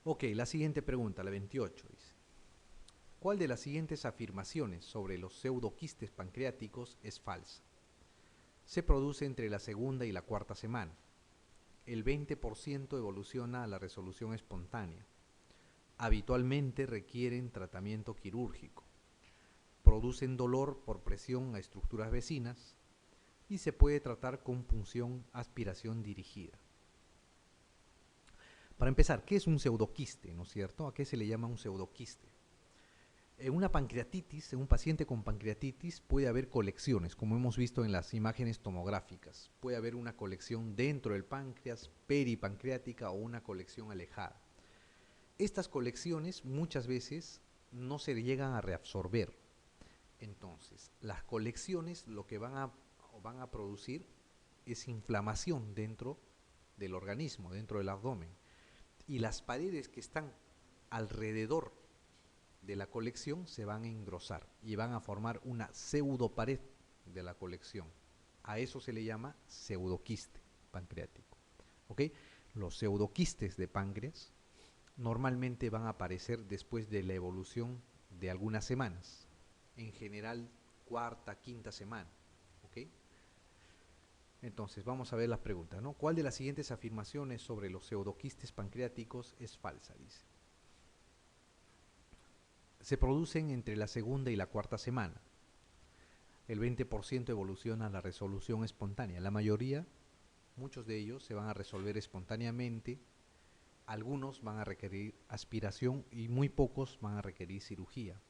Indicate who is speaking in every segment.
Speaker 1: Ok, la siguiente pregunta, la 28, dice. ¿Cuál de las siguientes afirmaciones sobre los pseudoquistes pancreáticos es falsa? Se produce entre la segunda y la cuarta semana. El 20% evoluciona a la resolución espontánea. Habitualmente requieren tratamiento quirúrgico. Producen dolor por presión a estructuras vecinas y se puede tratar con punción aspiración dirigida. Para empezar, ¿qué es un pseudoquiste, no es cierto? ¿A qué se le llama un pseudoquiste? En una pancreatitis, en un paciente con pancreatitis, puede haber colecciones, como hemos visto en las imágenes tomográficas. Puede haber una colección dentro del páncreas, peripancreática, o una colección alejada. Estas colecciones muchas veces no se llegan a reabsorber. Entonces, las colecciones lo que van a producir es inflamación dentro del organismo, dentro del abdomen. Y las paredes que están alrededor de la colección se van a engrosar y van a formar una pseudopared de la colección. A eso se le llama pseudoquiste pancreático. ¿Ok? Los pseudoquistes de páncreas normalmente van a aparecer después de la evolución de algunas semanas, en general cuarta, quinta semana. ¿Ok? Entonces vamos a ver las preguntas, ¿no? ¿Cuál de las siguientes afirmaciones sobre los pseudoquistes pancreáticos es falsa? Dice. Se producen entre la segunda y la cuarta semana. El 20% evoluciona a la resolución espontánea. La mayoría, muchos de ellos, se van a resolver espontáneamente. Algunos van a requerir aspiración y muy pocos van a requerir cirugía.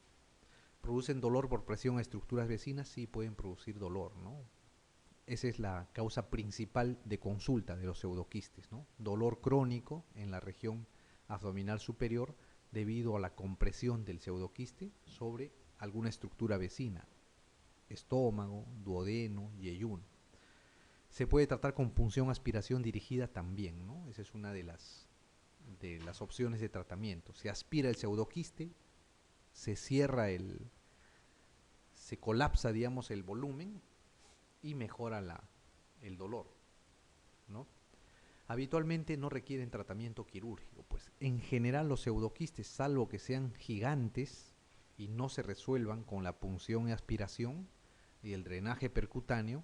Speaker 1: ¿Producen dolor por presión a estructuras vecinas? Sí, pueden producir dolor, ¿no? Esa es la causa principal de consulta de los pseudoquistes, ¿no? Dolor crónico en la región abdominal superior debido a la compresión del pseudoquiste sobre alguna estructura vecina, estómago, duodeno, yeyuno. Se puede tratar con punción aspiración dirigida también, ¿no? Esa es una de las opciones de tratamiento. Se aspira el pseudoquiste, se cierra se colapsa, digamos, el volumen y mejora el dolor, ¿no? Habitualmente no requieren tratamiento quirúrgico, pues en general los pseudoquistes, salvo que sean gigantes y no se resuelvan con la punción y aspiración y el drenaje percutáneo,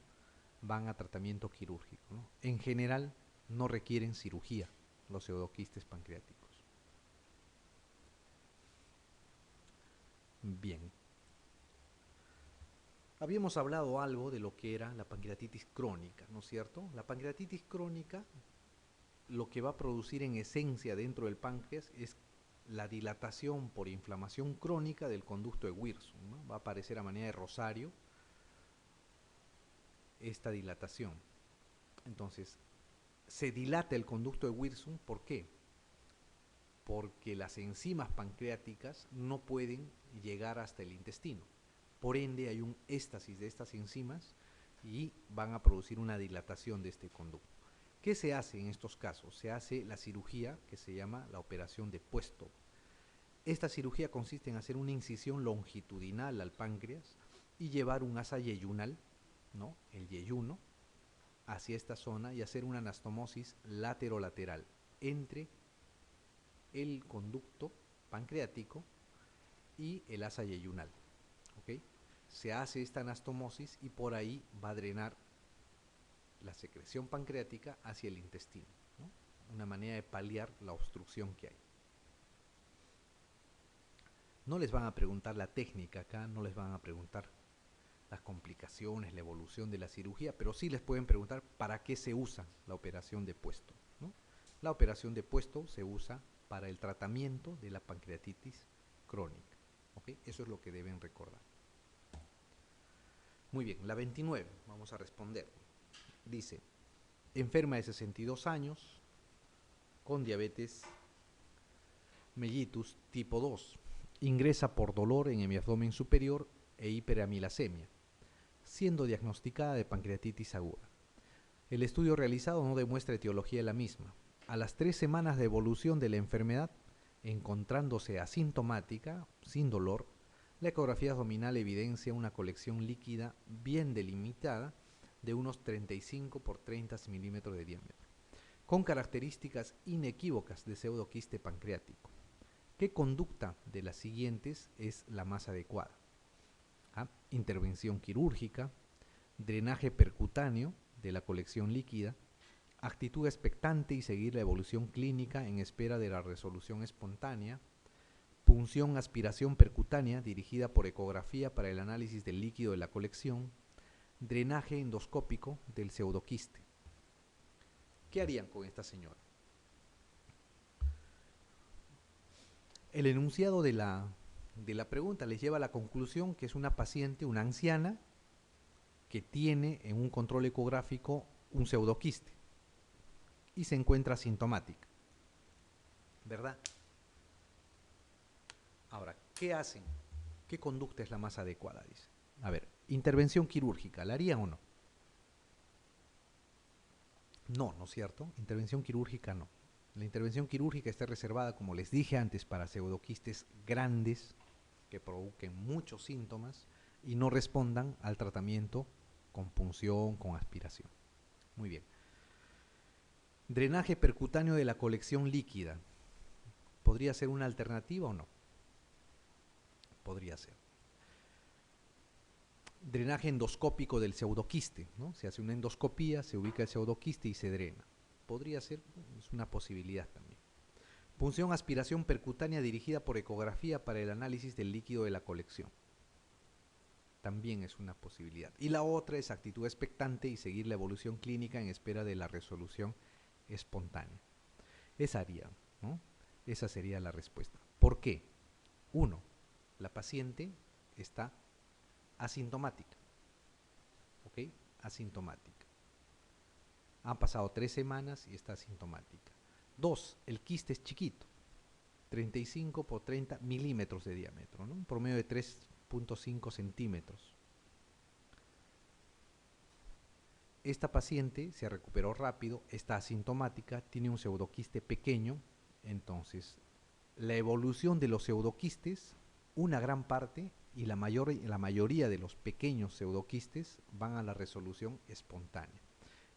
Speaker 1: van a tratamiento quirúrgico, ¿no? En general no requieren cirugía los pseudoquistes pancreáticos. Bien. Habíamos hablado algo de lo que era la pancreatitis crónica, ¿no es cierto? La pancreatitis crónica lo que va a producir en esencia dentro del páncreas es la dilatación por inflamación crónica del conducto de Wirsung, ¿no? Va a aparecer a manera de rosario esta dilatación. Entonces, se dilata el conducto de Wirsung, ¿por qué? Porque las enzimas pancreáticas no pueden llegar hasta el intestino. Por ende, hay un éstasis de estas enzimas y van a producir una dilatación de este conducto. ¿Qué se hace en estos casos? Se hace la cirugía que se llama la operación de puesto. Esta cirugía consiste en hacer una incisión longitudinal al páncreas y llevar un asa yeyunal, ¿no? El yeyuno, hacia esta zona y hacer una anastomosis laterolateral entre el conducto pancreático y el asa yeyunal. ¿Okay? Se hace esta anastomosis y por ahí va a drenar la secreción pancreática hacia el intestino, ¿no? Una manera de paliar la obstrucción que hay. No les van a preguntar la técnica acá, no les van a preguntar las complicaciones, la evolución de la cirugía, pero sí les pueden preguntar para qué se usa la operación de puesto, ¿no? La operación de puesto se usa para el tratamiento de la pancreatitis crónica. ¿Okay? Eso es lo que deben recordar. Muy bien, la 29, vamos a responder. Dice, enferma de 62 años, con diabetes mellitus tipo 2, ingresa por dolor en mi abdomen superior e hiperamilasemia, siendo diagnosticada de pancreatitis aguda. El estudio realizado no demuestra etiología de la misma. A las 3 semanas de evolución de la enfermedad, encontrándose asintomática, sin dolor, la ecografía abdominal evidencia una colección líquida bien delimitada de unos 35 por 30 milímetros de diámetro. con características inequívocas de pseudoquiste pancreático. ¿Qué conducta de las siguientes es la más adecuada? Intervención quirúrgica, drenaje percutáneo de la colección líquida, actitud expectante y seguir la evolución clínica en espera de la resolución espontánea, punción aspiración percutánea dirigida por ecografía para el análisis del líquido de la colección, drenaje endoscópico del pseudoquiste. ¿Qué harían con esta señora? El enunciado de la pregunta les lleva a la conclusión que es una paciente, una anciana, que tiene en un control ecográfico un pseudoquiste y se encuentra asintomática, ¿verdad? Ahora, ¿qué hacen? ¿Qué conducta es la más adecuada? Dice. A ver, intervención quirúrgica, ¿la harían o no? No, ¿no es cierto? Intervención quirúrgica no. La intervención quirúrgica está reservada, como les dije antes, para pseudoquistes grandes que provoquen muchos síntomas y no respondan al tratamiento con punción, con aspiración. Muy bien. Drenaje percutáneo de la colección líquida. ¿Podría ser una alternativa o no? Podría ser. Drenaje endoscópico del pseudoquiste, ¿no? Se hace una endoscopía, se ubica el pseudoquiste y se drena. Podría ser, es una posibilidad también. Punción aspiración percutánea dirigida por ecografía para el análisis del líquido de la colección. También es una posibilidad. Y la otra es actitud expectante y seguir la evolución clínica en espera de la resolución espontánea. Esa haría, ¿no? Esa sería la respuesta. ¿Por qué? 1. La paciente está asintomática. ¿Ok? Asintomática. Han pasado 3 semanas y está asintomática. 2. El quiste es chiquito. 35 por 30 milímetros de diámetro, ¿no? Un promedio de 3.5 centímetros. Esta paciente se recuperó rápido, está asintomática, tiene un pseudoquiste pequeño, entonces la evolución de los pseudoquistes, una gran parte y la mayoría de los pequeños pseudoquistes van a la resolución espontánea.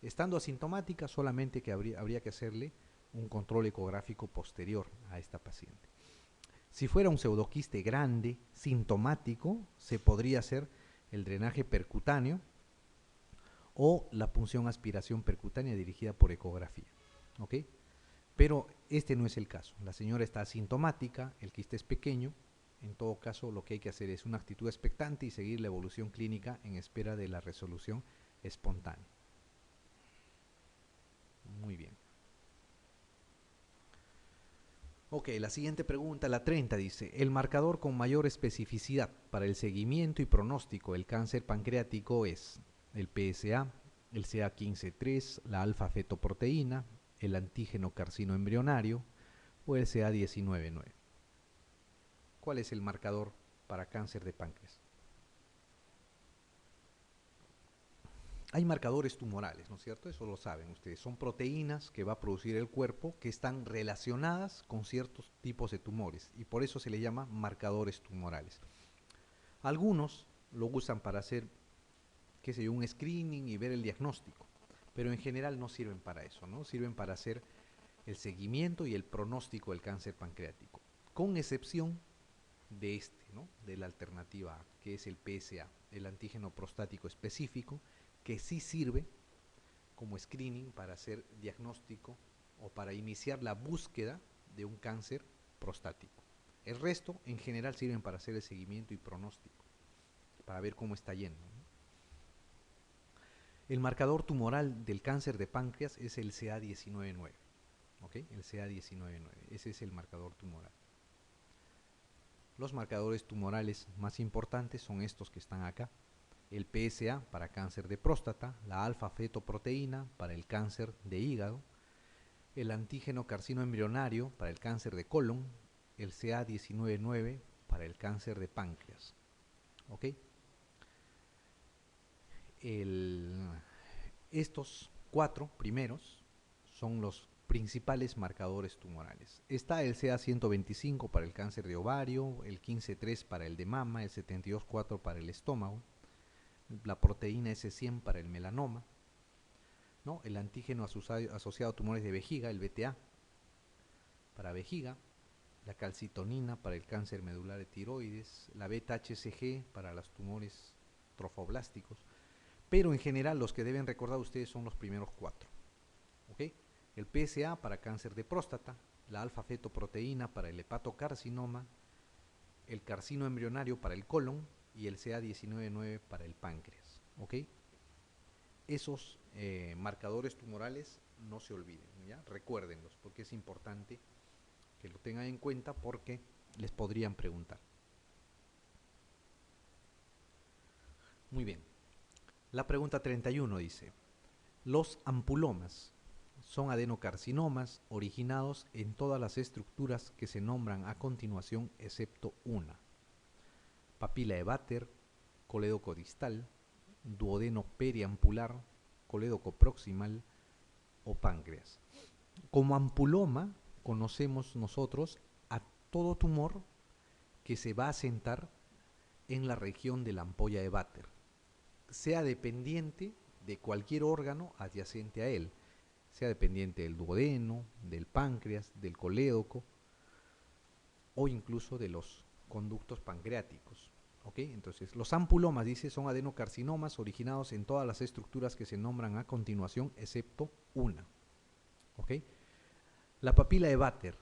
Speaker 1: Estando asintomática, solamente que habría que hacerle un control ecográfico posterior a esta paciente. Si fuera un pseudoquiste grande, sintomático, se podría hacer el drenaje percutáneo o la punción aspiración percutánea dirigida por ecografía. ¿Ok? Pero este no es el caso. La señora está asintomática, el quiste es pequeño. En todo caso, lo que hay que hacer es una actitud expectante y seguir la evolución clínica en espera de la resolución espontánea. Muy bien. Ok, la siguiente pregunta, la 30, dice, el marcador con mayor especificidad para el seguimiento y pronóstico del cáncer pancreático es el PSA, el CA15-3, la alfa-fetoproteína, el antígeno carcinoembrionario o el CA19-9. ¿Cuál es el marcador para cáncer de páncreas? Hay marcadores tumorales, ¿no es cierto? Eso lo saben ustedes. Son proteínas que va a producir el cuerpo que están relacionadas con ciertos tipos de tumores y por eso se le llama marcadores tumorales. Algunos lo usan para hacer, qué sé yo, un screening y ver el diagnóstico, pero en general no sirven para eso, ¿no? Sirven para hacer el seguimiento y el pronóstico del cáncer pancreático, con excepción de este, ¿no? De la alternativa A, que es el PSA, el antígeno prostático específico, que sí sirve como screening para hacer diagnóstico o para iniciar la búsqueda de un cáncer prostático. El resto, en general, sirven para hacer el seguimiento y pronóstico, para ver cómo está yendo, ¿no? El marcador tumoral del cáncer de páncreas es el CA19-9, ¿ok? El CA19-9, ese es el marcador tumoral. Los marcadores tumorales más importantes son estos que están acá. El PSA para cáncer de próstata, la alfa-fetoproteína para el cáncer de hígado, el antígeno carcinoembrionario para el cáncer de colon, el CA19-9 para el cáncer de páncreas. ¿Ok? Estos 4 primeros son los principales marcadores tumorales. Está el CA125 para el cáncer de ovario, el 15-3 para el de mama, el 72-4 para el estómago, la proteína S100 para el melanoma, ¿no? El antígeno asociado a tumores de vejiga, el BTA, para vejiga, la calcitonina para el cáncer medular de tiroides, la beta-HCG para los tumores trofoblásticos, pero en general los que deben recordar ustedes son los primeros 4. ¿Okay? El PSA para cáncer de próstata, la alfa-fetoproteína para el hepatocarcinoma, el carcino embrionario para el colon y el CA19-9 para el páncreas. ¿Okay? Esos marcadores tumorales no se olviden, ¿ya? Recuérdenlos porque es importante que lo tengan en cuenta porque les podrían preguntar. Muy bien. La pregunta 31 dice: los ampulomas son adenocarcinomas originados en todas las estructuras que se nombran a continuación excepto una: papila de Vater, colédoco distal, duodeno periampular, colédoco proximal o páncreas. Como ampuloma conocemos nosotros a todo tumor que se va a asentar en la región de la ampolla de Vater, sea dependiente de cualquier órgano adyacente a él, sea dependiente del duodeno, del páncreas, del colédoco o incluso de los conductos pancreáticos. ¿Okay? Entonces, los ampulomas, dice, son adenocarcinomas originados en todas las estructuras que se nombran a continuación, excepto una. ¿Okay? La papila de Vater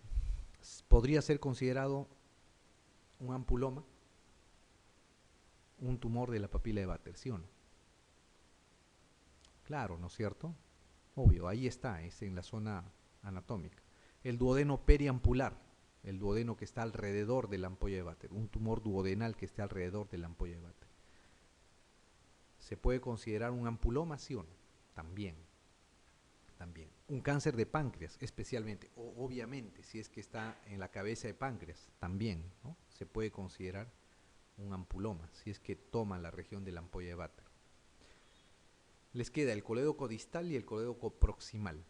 Speaker 1: podría ser considerado un ampuloma, un tumor de la papila de Vater, ¿sí o no? Claro, ¿no es cierto? Obvio, ahí está, es en la zona anatómica. El duodeno periampular, el duodeno que está alrededor de la ampolla de Vater, un tumor duodenal que esté alrededor de la ampolla de Vater. ¿Se puede considerar un ampuloma, sí o no? También. También. Un cáncer de páncreas, especialmente, o obviamente, si es que está en la cabeza de páncreas, también, ¿no? Se puede considerar un ampuloma, si es que toma la región de la ampolla de Vater. Les queda el colédoco distal y el colédoco proximal.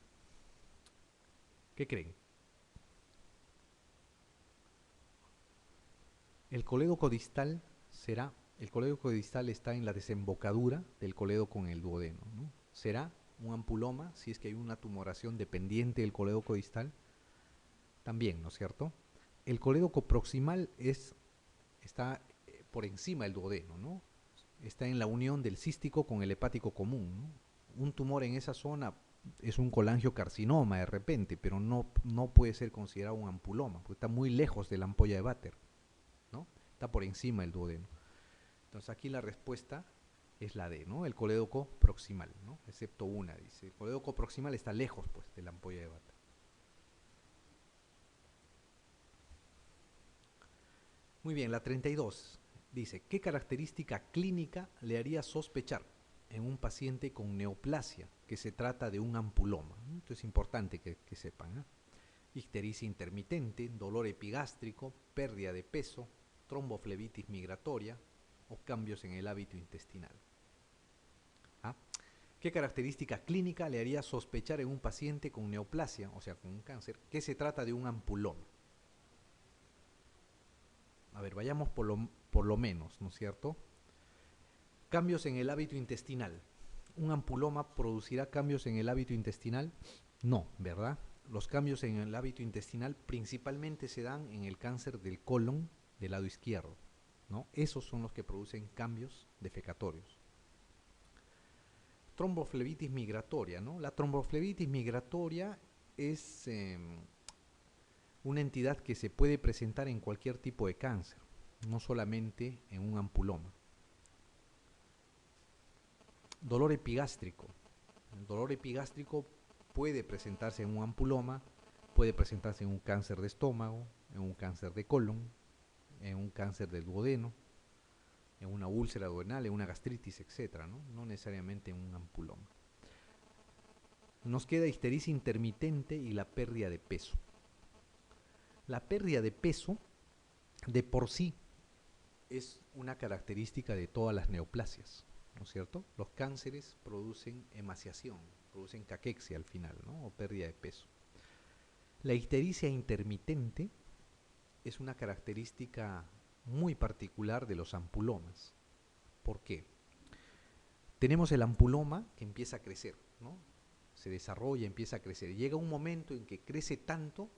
Speaker 1: ¿Qué creen? El colédoco distal está en la desembocadura del colédoco con el duodeno, ¿no? Será un ampuloma si es que hay una tumoración dependiente del colédoco distal, también, ¿no es cierto? El colédoco proximal está por encima del duodeno, ¿no? Está en la unión del cístico con el hepático común, ¿no? Un tumor en esa zona es un colangiocarcinoma de repente, pero no puede ser considerado un ampuloma, porque está muy lejos de la ampolla de Vater, ¿no? Está por encima del duodeno. Entonces aquí la respuesta es la D, ¿no? El colédoco proximal, ¿no? Excepto una, dice. El colédoco proximal está lejos, pues, de la ampolla de Vater. Muy bien, la 32 dice: ¿qué característica clínica le haría sospechar en un paciente con neoplasia que se trata de un ampuloma? Esto es importante que sepan, ¿eh? Ictericia intermitente, dolor epigástrico, pérdida de peso, tromboflebitis migratoria o cambios en el hábito intestinal. ¿Ah? ¿Qué característica clínica le haría sospechar en un paciente con neoplasia, o sea, con un cáncer, que se trata de un ampuloma? A ver, vayamos por lo menos, ¿no es cierto? Cambios en el hábito intestinal. ¿Un ampuloma producirá cambios en el hábito intestinal? No, ¿verdad? Los cambios en el hábito intestinal principalmente se dan en el cáncer del colon del lado izquierdo, ¿no? Esos son los que producen cambios defecatorios. Tromboflebitis migratoria, ¿no? La tromboflebitis migratoria es una entidad que se puede presentar en cualquier tipo de cáncer, no solamente en un ampuloma. Dolor epigástrico. El dolor epigástrico puede presentarse en un ampuloma, puede presentarse en un cáncer de estómago, en un cáncer de colon, en un cáncer del duodeno, en una úlcera duodenal, en una gastritis, etc., ¿no? No necesariamente en un ampuloma. Nos queda ictericia intermitente y la pérdida de peso. La pérdida de peso de por sí es una característica de todas las neoplasias, ¿no es cierto? Los cánceres producen emaciación, producen caquexia al final, ¿no? O pérdida de peso. La ictericia intermitente es una característica muy particular de los ampulomas. ¿Por qué? Tenemos el ampuloma que empieza a crecer, ¿no? se desarrolla, empieza a crecer. Llega un momento en que crece tanto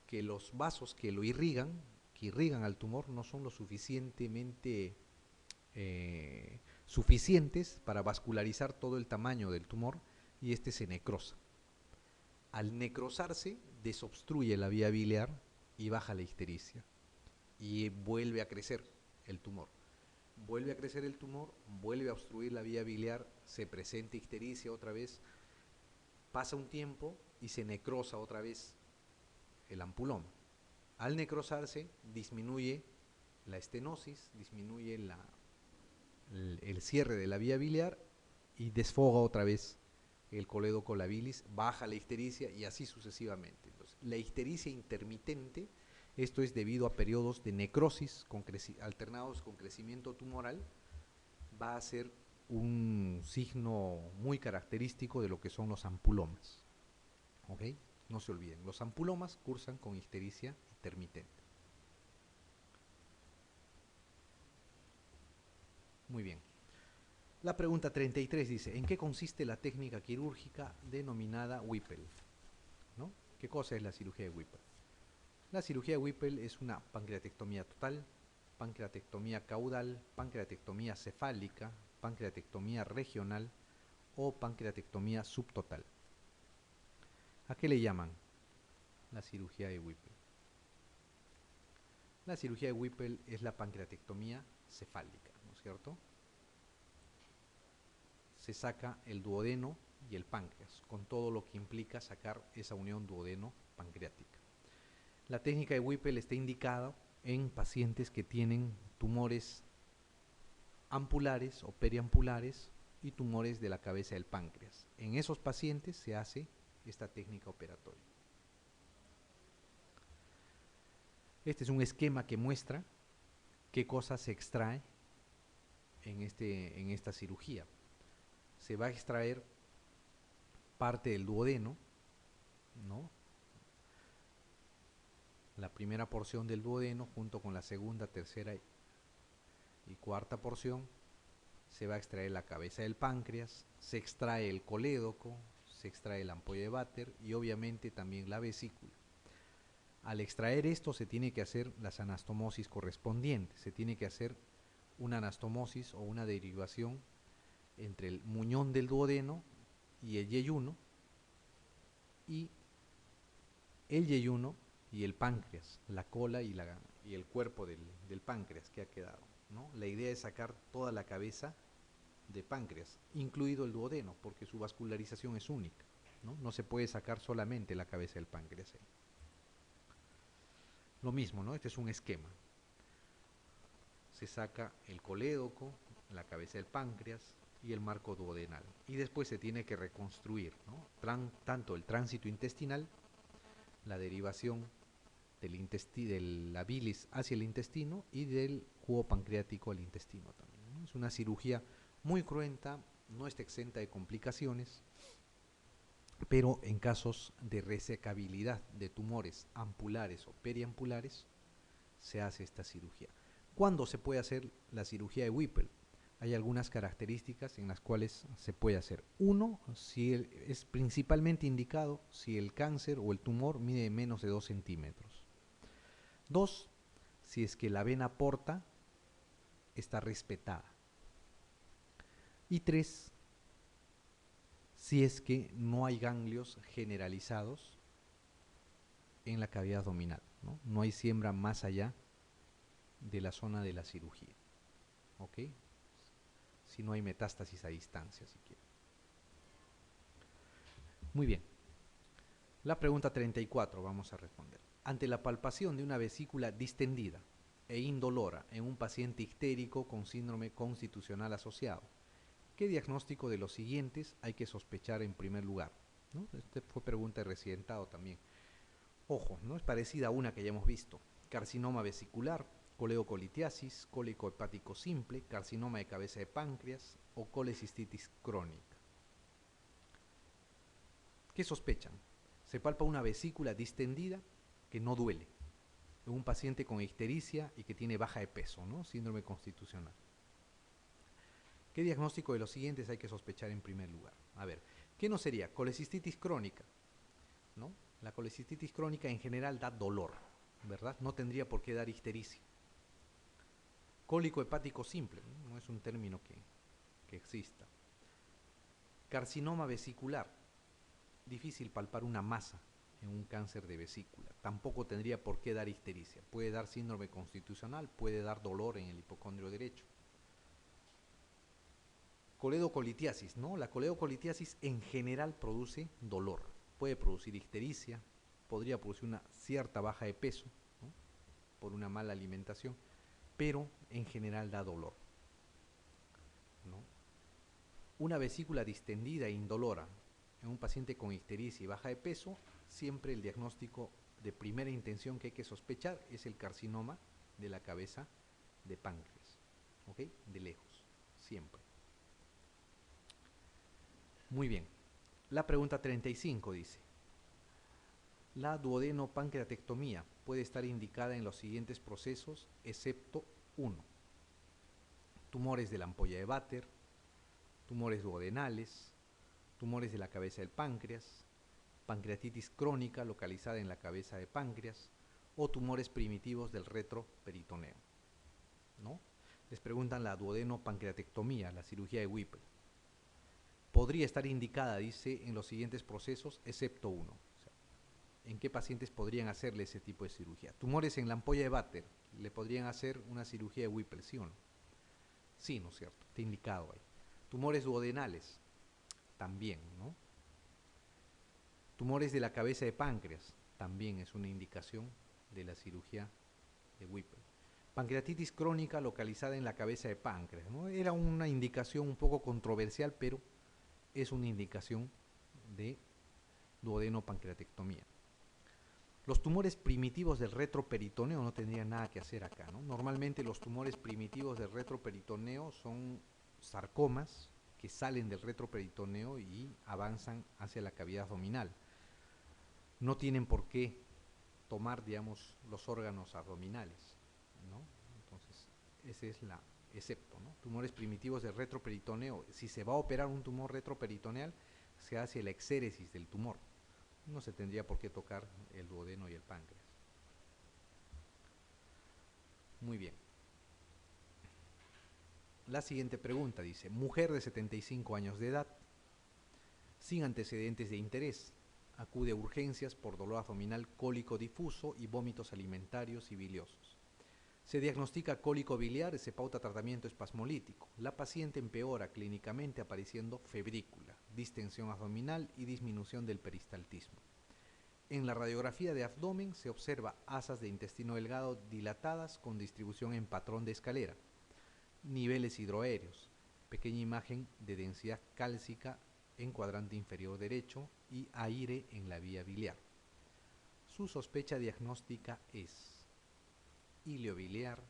Speaker 1: que los vasos que lo irrigan, que irrigan al tumor, no son lo suficientemente suficientes para vascularizar todo el tamaño del tumor y este se necrosa. Al necrosarse, desobstruye la vía biliar y baja la ictericia y vuelve a crecer el tumor. Vuelve a crecer el tumor, vuelve a obstruir la vía biliar, se presenta ictericia otra vez, pasa un tiempo y se necrosa otra vez el ampuloma. Al necrosarse, disminuye la estenosis, disminuye el cierre de la vía biliar y desfoga otra vez el colédoco, la bilis, baja la ictericia y así sucesivamente. Entonces, la ictericia intermitente, esto es debido a periodos de necrosis alternados con crecimiento tumoral, va a ser un signo muy característico de lo que son los ampulomas. ¿Ok? No se olviden, los ampulomas cursan con ictericia intermitente. Muy bien. La pregunta 33 dice, ¿en qué consiste la técnica quirúrgica denominada Whipple? ¿No? ¿Qué cosa es la cirugía de Whipple? La cirugía de Whipple es una pancreatectomía total, pancreatectomía caudal, pancreatectomía cefálica, pancreatectomía regional o pancreatectomía subtotal. ¿A qué le llaman la cirugía de Whipple? La cirugía de Whipple es la pancreatectomía cefálica, ¿no es cierto? Se saca el duodeno y el páncreas, con todo lo que implica sacar esa unión duodeno-pancreática. La técnica de Whipple está indicada en pacientes que tienen tumores ampulares o periampulares y tumores de la cabeza del páncreas. En esos pacientes se hace esta técnica operatoria. Este es un esquema que muestra qué cosa se extrae en esta cirugía. Se va a extraer parte del duodeno, ¿no? La primera porción del duodeno junto con la segunda, tercera y cuarta porción. Se va a extraer la cabeza del páncreas, se extrae el colédoco, se extrae la ampolla de Vater y obviamente también la vesícula. Al extraer esto se tiene que hacer las anastomosis correspondientes, se tiene que hacer una anastomosis o una derivación entre el muñón del duodeno y el yeyuno, y el yeyuno y el páncreas, la cola y el cuerpo del páncreas que ha quedado, ¿no? La idea es sacar toda la cabeza de páncreas, incluido el duodeno, porque su vascularización es única, ¿no? No se puede sacar solamente la cabeza del páncreas ahí. Lo mismo, ¿no? Este es un esquema. Se saca el colédoco, la cabeza del páncreas y el marco duodenal. Y después se tiene que reconstruir, ¿no? Tanto el tránsito intestinal, la derivación de la bilis hacia el intestino y del jugo pancreático al intestino también, ¿no? Es una cirugía muy cruenta, no está exenta de complicaciones, pero en casos de resecabilidad de tumores ampulares o periampulares se hace esta cirugía. ¿Cuándo se puede hacer la cirugía de Whipple? Hay algunas características en las cuales se puede hacer. Uno, es principalmente indicado si el cáncer o el tumor mide menos de 2 centímetros. Dos, si es que la vena porta está respetada. Y tres, si es que no hay ganglios generalizados en la cavidad abdominal, ¿no? No hay siembra más allá de la zona de la cirugía, ¿ok? Si no hay metástasis a distancia siquiera. Muy bien. La pregunta 34 vamos a responder. Ante la palpación de una vesícula distendida e indolora en un paciente ictérico con síndrome constitucional asociado, ¿qué diagnóstico de los siguientes hay que sospechar en primer lugar? ¿No? Esta fue pregunta de residentado también. Ojo, ¿no? Es parecida a una que ya hemos visto. Carcinoma vesicular, coleocolitiasis, cólico hepático simple, carcinoma de cabeza de páncreas o colecistitis crónica. ¿Qué sospechan? Se palpa una vesícula distendida que no duele, en un paciente con ictericia y que tiene baja de peso, ¿no? Síndrome constitucional. ¿Qué diagnóstico de los siguientes hay que sospechar en primer lugar? A ver, ¿Qué no sería? Colecistitis crónica, ¿no? La colecistitis crónica en general da dolor, ¿verdad? No tendría por qué dar ictericia. Cólico hepático simple, no es un término que exista. Carcinoma vesicular, difícil palpar una masa en un cáncer de vesícula. Tampoco tendría por qué dar ictericia. Puede dar síndrome constitucional, puede dar dolor en el hipocondrio derecho. Coledocolitiasis, ¿no? La coledocolitiasis en general produce dolor. Puede producir ictericia, podría producir una cierta baja de peso, ¿no? Por una mala alimentación, pero en general da dolor, ¿no? Una vesícula distendida e indolora en un paciente con ictericia y baja de peso, siempre el diagnóstico de primera intención que hay que sospechar es el carcinoma de la cabeza de páncreas, ¿ok? De lejos, siempre. Muy bien. La pregunta 35 dice: la duodenopancreatectomía puede estar indicada en los siguientes procesos, excepto uno: tumores de la ampolla de Vater, tumores duodenales, tumores de la cabeza del páncreas, pancreatitis crónica localizada en la cabeza de páncreas o tumores primitivos del retroperitoneo, ¿no? Les preguntan la duodenopancreatectomía, la cirugía de Whipple. Podría estar indicada, dice, en los siguientes procesos, excepto uno. O sea, ¿en qué pacientes podrían hacerle ese tipo de cirugía? Tumores en la ampolla de Vater, ¿le podrían hacer una cirugía de Whipple, sí o no? Sí, ¿no es cierto? Está indicado ahí. Tumores duodenales, también, ¿no? Tumores de la cabeza de páncreas, también es una indicación de la cirugía de Whipple. Pancreatitis crónica localizada en la cabeza de páncreas, ¿no? Era una indicación un poco controversial, pero es una indicación de duodenopancreatectomía. Los tumores primitivos del retroperitoneo no tendrían nada que hacer acá, ¿no? Normalmente los tumores primitivos del retroperitoneo son sarcomas que salen del retroperitoneo y avanzan hacia la cavidad abdominal. No tienen por qué tomar, digamos, los órganos abdominales, ¿no? Entonces, ese es la excepto, ¿no? Tumores primitivos del retroperitoneo. Si se va a operar un tumor retroperitoneal, se hace la exéresis del tumor. No se tendría por qué tocar el duodeno y el páncreas. Muy bien. La siguiente pregunta dice: mujer de 75 años de edad, sin antecedentes de interés, acude a urgencias por dolor abdominal cólico difuso y vómitos alimentarios y biliosos. Se diagnostica cólico biliar y se pauta tratamiento espasmolítico. La paciente empeora clínicamente apareciendo febrícula, distensión abdominal y disminución del peristaltismo. En la radiografía de abdomen se observa asas de intestino delgado dilatadas con distribución en patrón de escalera, niveles hidroaéreos, pequeña imagen de densidad cálcica en cuadrante inferior derecho y aire en la vía biliar. Su sospecha diagnóstica es iliobiliar,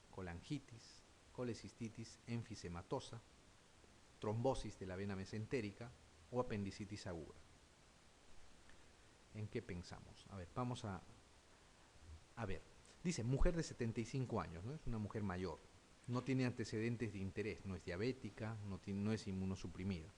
Speaker 1: colangitis, colecistitis enfisematosa, trombosis de la vena mesentérica o apendicitis aguda. ¿En qué pensamos? A ver, vamos a ver. Dice, mujer de 75 años, ¿no? Es una mujer mayor. No tiene antecedentes de interés, no es diabética, no es inmunosuprimida.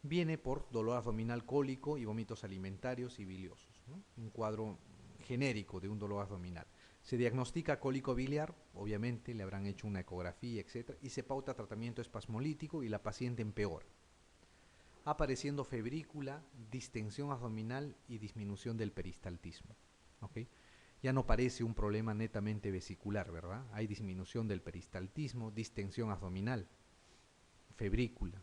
Speaker 1: Viene por dolor abdominal cólico y vómitos alimentarios y biliosos, ¿no? Un cuadro genérico de un dolor abdominal. Se diagnostica cólico biliar, obviamente le habrán hecho una ecografía, etc. Y se pauta tratamiento espasmolítico y la paciente empeora, apareciendo febrícula, distensión abdominal y disminución del peristaltismo. ¿Okay? Ya no parece un problema netamente vesicular, ¿verdad? Hay disminución del peristaltismo, distensión abdominal, febrícula,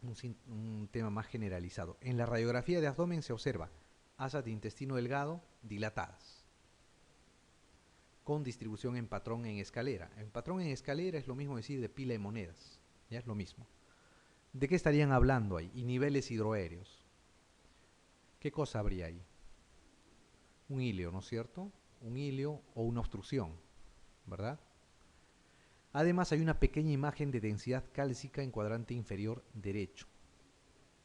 Speaker 1: un tema más generalizado. En la radiografía de abdomen se observa asas de intestino delgado dilatadas, con distribución en patrón en escalera. El patrón en escalera es lo mismo decir de pila de monedas, ya es lo mismo. ¿De qué estarían hablando ahí? Y niveles hidroaéreos. ¿Qué cosa habría ahí? Un ilio, ¿no es cierto? Un ilio o una obstrucción, ¿verdad? Además hay una pequeña imagen de densidad cálcica en cuadrante inferior derecho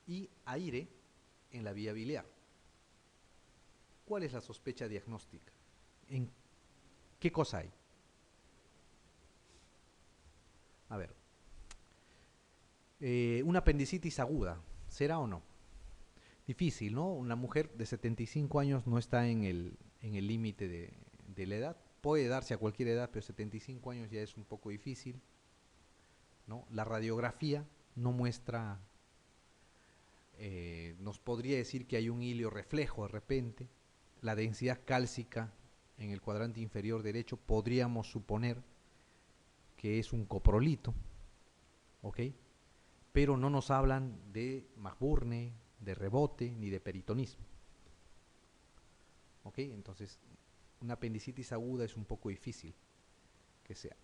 Speaker 1: y aire en la vía biliar. ¿Cuál es la sospecha diagnóstica? ¿En qué cosa hay? A ver, una apendicitis aguda, ¿Será o no? Difícil, ¿no? Una mujer de 75 años no está en el límite de la edad. Puede darse a cualquier edad, pero 75 años ya es un poco difícil, ¿no? La radiografía no muestra, nos podría decir que hay un hilio reflejo de repente. La densidad cálcica en el cuadrante inferior derecho podríamos suponer que es un coprolito, ¿ok? Pero no nos hablan de McBurney, de rebote, ni de peritonismo, ¿ok? Entonces, una apendicitis aguda es un poco difícil que sea.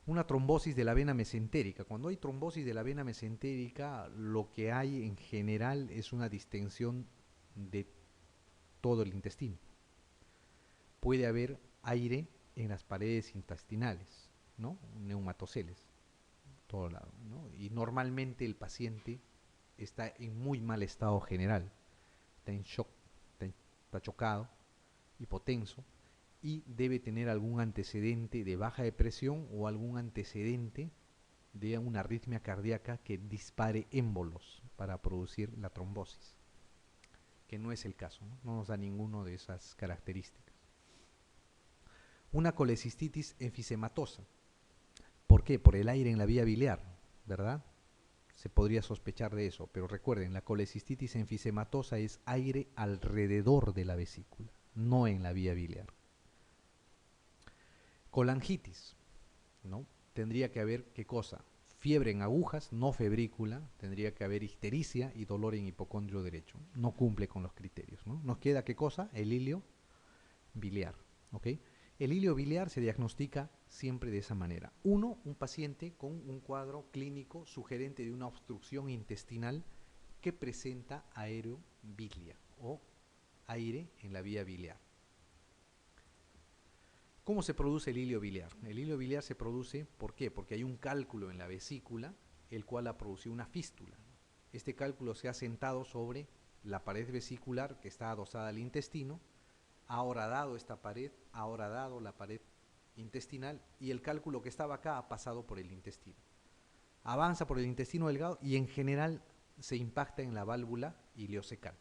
Speaker 1: Una trombosis de la vena mesentérica. Cuando hay trombosis de la vena mesentérica, lo que hay en general es una distensión de todo el intestino. Puede haber aire en las paredes intestinales, ¿no? Neumatoceles, todo lado, ¿no? Y normalmente el paciente está en muy mal estado general, está en shock, está chocado, hipotenso, y debe tener algún antecedente de baja de presión o algún antecedente de una arritmia cardíaca que dispare émbolos para producir la trombosis, que no es el caso, ¿no? No nos da ninguno de esas características. Una colecistitis enfisematosa. ¿Por qué? Por el aire en la vía biliar, ¿verdad? Se podría sospechar de eso, pero recuerden, la colecistitis enfisematosa es aire alrededor de la vesícula, no en la vía biliar. Colangitis, ¿no? Tendría que haber, ¿qué cosa? Fiebre en agujas, no febrícula, tendría que haber ictericia y dolor en hipocondrio derecho. No cumple con los criterios, ¿no? Nos queda, ¿qué cosa? El hilio biliar, ¿ok? El hilio biliar se diagnostica siempre de esa manera. Uno, un paciente con un cuadro clínico sugerente de una obstrucción intestinal que presenta aerobilia o aire en la vía biliar. ¿Cómo se produce el hilio biliar? El hilio biliar se produce, ¿por qué? Porque hay un cálculo en la vesícula, el cual ha producido una fístula. Este cálculo se ha sentado sobre la pared vesicular que está adosada al intestino, ha horadado esta pared, ha horadado la pared intestinal y el cálculo que estaba acá ha pasado por el intestino. Avanza por el intestino delgado y en general se impacta en la válvula ileocecal.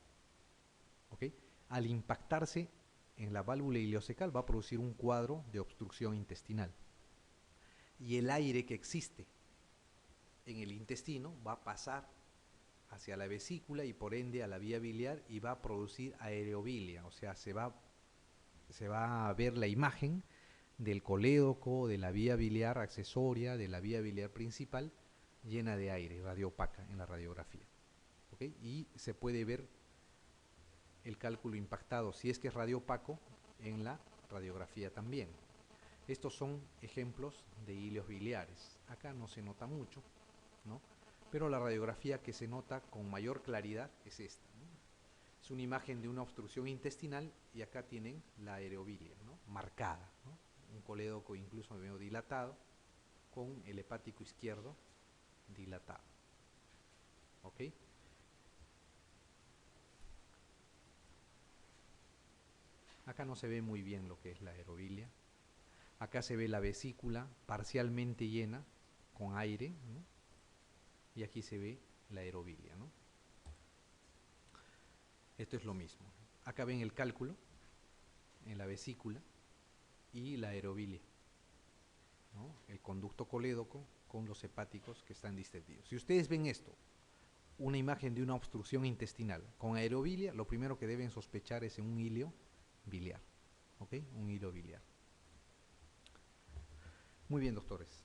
Speaker 1: ¿Ok? Al impactarse en la válvula ileocecal va a producir un cuadro de obstrucción intestinal. Y el aire que existe en el intestino va a pasar hacia la vesícula y por ende a la vía biliar y va a producir aerobilia, o sea, se va a ver la imagen del colédoco, de la vía biliar accesoria, de la vía biliar principal, llena de aire, radiopaca en la radiografía. ¿Okay? Y se puede ver el cálculo impactado, si es que es radiopaco, en la radiografía también. Estos son ejemplos de hilios biliares. Acá no se nota mucho, ¿no? Pero la radiografía que se nota con mayor claridad es esta, ¿no? Es una imagen de una obstrucción intestinal y acá tienen la aerobilia, ¿no? Marcada, ¿no? Un colédoco incluso medio dilatado con el hepático izquierdo dilatado. ¿Ok? Acá no se ve muy bien lo que es la aerobilia. Acá se ve la vesícula parcialmente llena con aire, ¿no? Y aquí se ve la aerobilia, ¿no? Esto es lo mismo. Acá ven el cálculo en la vesícula y la aerobilia, ¿no? El conducto colédoco con los hepáticos que están distendidos. Si ustedes ven esto, una imagen de una obstrucción intestinal con aerobilia, lo primero que deben sospechar es en un hilio biliar, ¿ok? Un hilo biliar. Muy bien, doctores.